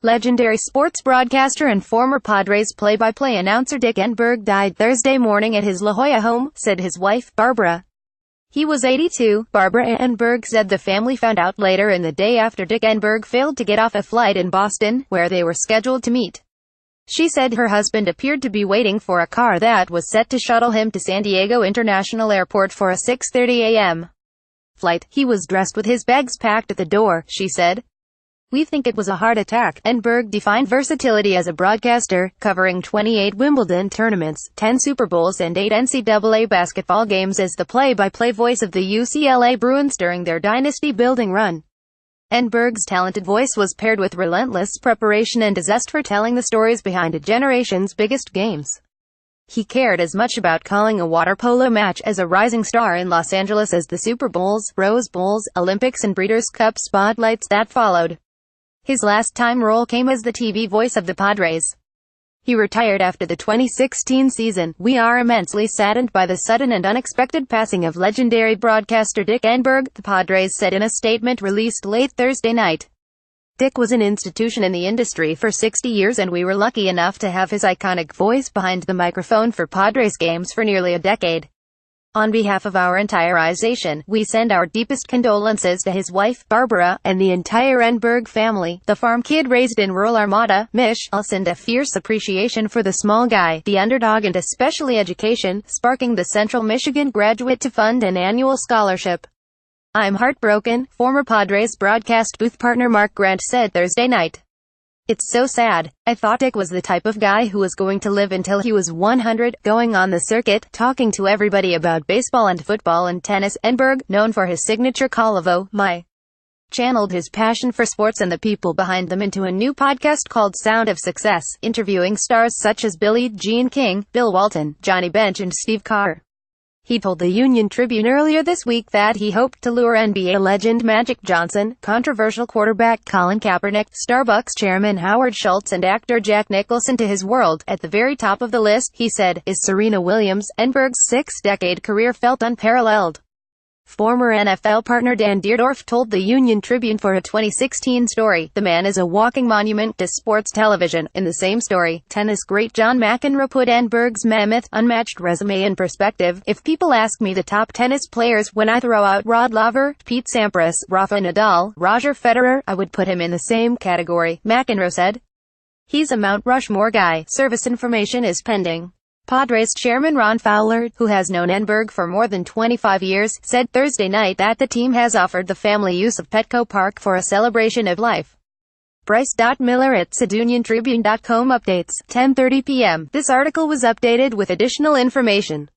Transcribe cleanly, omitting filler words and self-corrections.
Legendary sports broadcaster and former Padres play-by-play announcer Dick Enberg died Thursday morning at his La Jolla home, said his wife, Barbara. He was 82. Barbara Enberg said the family found out later in the day after Dick Enberg failed to get off a flight in Boston, where they were scheduled to meet. She said her husband appeared to be waiting for a car that was set to shuttle him to San Diego International Airport for a 6:30 a.m. flight. He was dressed with his bags packed at the door, she said. "We think it was a heart attack." Enberg defined versatility as a broadcaster, covering 28 Wimbledon tournaments, 10 Super Bowls and 8 NCAA basketball games as the play-by-play voice of the UCLA Bruins during their dynasty-building run. Enberg's talented voice was paired with relentless preparation and a zest for telling the stories behind a generation's biggest games. He cared as much about calling a water polo match as a rising star in Los Angeles as the Super Bowls, Rose Bowls, Olympics and Breeders' Cup spotlights that followed. His last-time role came as the TV voice of the Padres. He retired after the 2016 season. "We are immensely saddened by the sudden and unexpected passing of legendary broadcaster Dick Enberg," the Padres said in a statement released late Thursday night. "Dick was an institution in the industry for 60 years and we were lucky enough to have his iconic voice behind the microphone for Padres games for nearly a decade. On behalf of our entire organization, we send our deepest condolences to his wife, Barbara, and the entire Enberg family. The farm kid raised in rural Armada, Mich. send a fierce appreciation for the small guy, the underdog and especially education, sparking the Central Michigan graduate to fund an annual scholarship. I'm heartbroken," former Padres broadcast booth partner Mark Grant said Thursday night. "It's so sad. I thought Dick was the type of guy who was going to live until he was 100, going on the circuit, talking to everybody about baseball and football and tennis." Enberg, known for his signature call of "Oh, my," channeled his passion for sports and the people behind them into a new podcast called Sound of Success, interviewing stars such as Billie Jean King, Bill Walton, Johnny Bench and Steve Carr. He told the Union Tribune earlier this week that he hoped to lure NBA legend Magic Johnson, controversial quarterback Colin Kaepernick, Starbucks chairman Howard Schultz and actor Jack Nicholson to his world. At the very top of the list, he said, is Serena Williams. Enberg's six-decade career felt unparalleled. Former NFL partner Dan Dierdorf told the Union Tribune for a 2016 story, "The man is a walking monument to sports television." In the same story, tennis great John McEnroe put Enberg's mammoth, unmatched resume in perspective. "If people ask me the top tennis players, when I throw out Rod Laver, Pete Sampras, Rafa Nadal, Roger Federer, I would put him in the same category," McEnroe said. "He's a Mount Rushmore guy." Service information is pending. Padres chairman Ron Fowler, who has known Enberg for more than 25 years, said Thursday night that the team has offered the family use of Petco Park for a celebration of life. Bryce Miller at SidUnionTribune.com updates, 10:30 p.m. This article was updated with additional information.